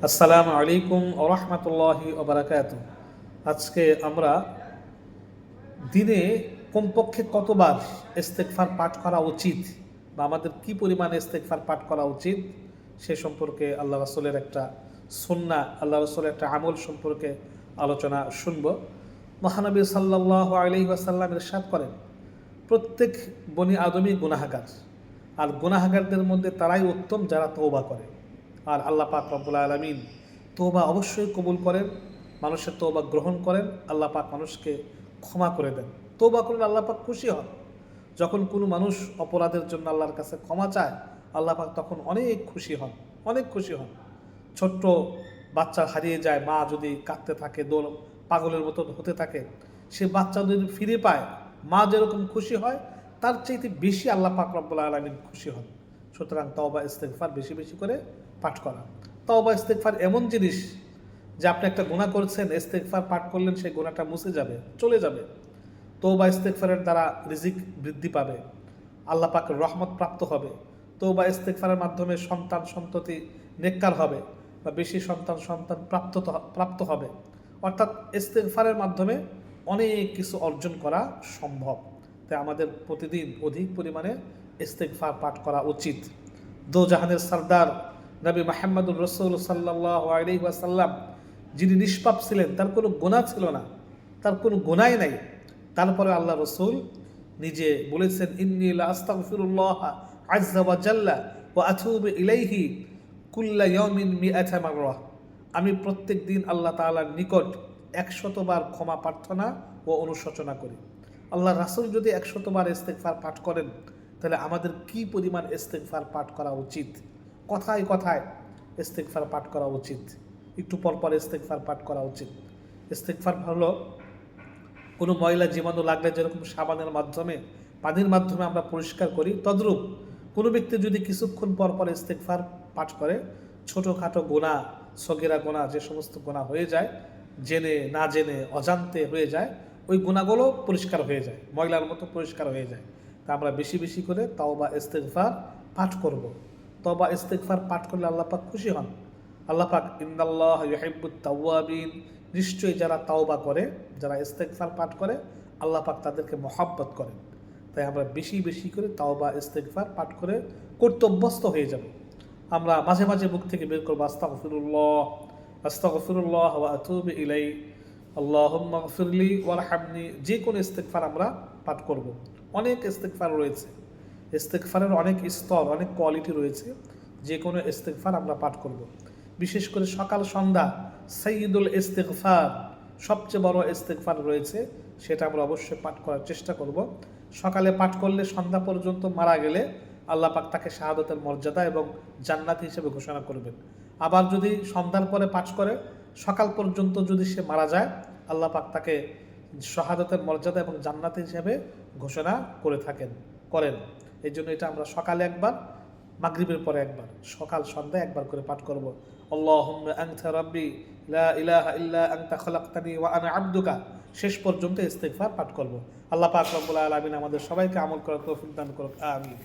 আসসালামু আলাইকুম ওয়া রাহমাতুল্লাহি ওয়া বারাকাতুহু। আজকে আমরা দিনে কমপক্ষে কতবার ইস্তেগফার পাঠ করা উচিত বা আমাদের কি পরিমাণ ইস্তেগফার পাঠ করা উচিত সে সম্পর্কে আল্লাহ রাসূলের একটা সুন্নাহ, আল্লাহ রাসূলের একটা আমল সম্পর্কে আলোচনা শুনব। মহানবী সাল্লাল্লাহু আলাইহি ওয়াসাল্লাম ইরশাদ করেন, প্রত্যেক বনি আদমই গুনাহগার, আর গুনাহগারদের মধ্যে তারাই উত্তম যারা তওবা করে। আর আল্লাহ পাক রব্বুল আলামিন তওবা অবশ্যই কবুল করেন, মানুষের তওবা গ্রহণ করেন, আল্লাহ পাক মানুষকে ক্ষমা করে দেন। তওবা করলে আল্লাহ পাক খুশি হন। যখন কোনো মানুষ অপরাধের জন্য আল্লাহর কাছে ক্ষমা চায়, আল্লাহ পাক তখন অনেক খুশি হন, অনেক খুশি হন। ছোট্ট বাচ্চা হারিয়ে যায়, মা যদি কাঁদতে থাকে, দৌড় পাগলের মতো হতে থাকে, সে বাচ্চা যদি ফিরে পায়, মা যেরকম খুশি হয় তার চাইতে বেশি আল্লাহ পাক রব্বুল আলামিন খুশি হন। সুতরাং তওবা ইস্তেগফার বেশি বেশি করে পাঠ করা। তওবা ইস্তেগফার এমন জিনিস যে আপনি একটা গুনাহ করেছেন, ইস্তেগফার পাঠ করলেন, সেই গুনাহটা মুছে যাবে, চলে যাবে। তওবা ইস্তেগফারের দ্বারা রিজিক বৃদ্ধি পাবে, আল্লাহ পাকের রহমত প্রাপ্ত হবে। তওবা ইস্তেগফারের মাধ্যমে সন্তান সন্ততি নেককার হবে বা বেশি সন্তান প্রাপ্ত হবে। অর্থাৎ ইস্তেগফারের মাধ্যমে অনেক কিছু অর্জন করা সম্ভব। তাই আমাদের প্রতিদিন অধিক পরিমাণে ইস্তেগফার পাঠ করা উচিত। দো জাহানের সরদার নবী মুহাম্মদুর রাসূল সাল্লাল্লাহু আলাইহি ওয়াসাল্লাম, যিনি নিষ্পাপ ছিলেন, তার কোনো গুনাহ ছিল না, তার কোনো গুনাহই নাই, তারপরে আল্লাহ রসুল নিজে বলেছেন, ইন্নী লা আস্তাগফিরুল্লাহ আযজা ওয়া জাল্লা ওয়া আতুবু ইলাইহি কুল্লা ইয়াউমিন মিআতা মাররা। আমি প্রত্যেক দিন আল্লাহ তাআলার নিকট 100 বার ক্ষমা প্রার্থনা ও অনুশোচনা করি। আল্লাহ রাসূল যদি 100 বার ইস্তেগফার পাঠ করেন, তাহলে আমাদের কি পরিমাণ ইস্তেগফার পাঠ করা উচিত। কথায় কথায় ইস্তেগফার পাঠ করা উচিত, একটু পরপর ইস্তেগফার পাঠ করা উচিত। ইস্তেগফার হলো কোনো ময়লা জীবাণু লাগলে যেরকম সাবানের মাধ্যমে, পানির মাধ্যমে আমরা পরিষ্কার করি, তদ্রূপ কোনো ব্যক্তি যদি কিছুক্ষণ পর পর ইস্তেগফার পাঠ করে, ছোটোখাটো গুনাহ, সগীরা গুনাহ, যে সমস্ত গুনাহ হয়ে যায়, জেনে না জেনে অজান্তে হয়ে যায়, ওই গুনাহগুলো পরিষ্কার হয়ে যায়, ময়লার মতো পরিষ্কার হয়ে যায়। তা আমরা বেশি বেশি করে তাওবা ইস্তেগফার পাঠ করব। তওবা ইস্তেগফার পাঠ করলে আল্লাহ পাক খুশি হন। আল্লাহ পাক ইন্নাল্লাহ ইউহিব্বুত তাওয়াবিন, নিশ্চয়ই যারা তাওবা করে, যারা ইস্তেগফার পাঠ করে, আল্লাহ পাক তাদেরকে মহব্বত করেন। তাই আমরা বেশি বেশি করে তাওবা ইস্তেগফার পাঠ করে কর্তব্যস্ত হয়ে যাব। আমরা মাঝে মাঝে মুখ থেকে বের করবো, আস্তাগফিরুল্লাহ আস্তাগফিরুল্লাহ ওয়া আতুবু ইলাই, আল্লাহুম্মা গফিরলি ওয়ারহামনি। যে কোনো ইস্তেগফার আমরা পাঠ করব। অনেক ইস্তেগফার রয়েছে, ইস্তেগফারের অনেক স্তর, অনেক কোয়ালিটি রয়েছে। যে কোনো ইস্তেগফার আমরা পাঠ করব। বিশেষ করে সকাল সন্ধ্যা সাইয়্যিদুল ইস্তেগফার, সবচেয়ে বড় ইস্তেগফার রয়েছে, সেটা আমরা অবশ্যই পাঠ করার চেষ্টা করব। সকালে পাঠ করলে সন্ধ্যা পর্যন্ত মারা গেলে আল্লাহ পাক তাকে শাহাদাতের মর্যাদা এবং জান্নাতি হিসেবে ঘোষণা করবেন। আবার যদি সন্ধ্যার পরে পাঠ করে সকাল পর্যন্ত যদি সে মারা যায়, আল্লাহ পাক তাকে শাহাদাতের মর্যাদা এবং জান্নাতি হিসেবে ঘোষণা করেন। এই জন্য এটা আমরা সকালে একবার, মাগরিবের পরে একবার, সকাল সন্ধ্যা একবার করে পাঠ করব। আল্লাহুম্মা আনতা রাব্বি লা ইলাহা ইল্লা আনতা খালাকতানি ওয়া আনা আবদুকা, শেষ পর্যন্ত ইস্তেগফার পাঠ করব। আল্লাহ পাক রব্বুল আলামিন আমাদের সবাইকে আমল করার তৌফিক দান করুক, আমিন।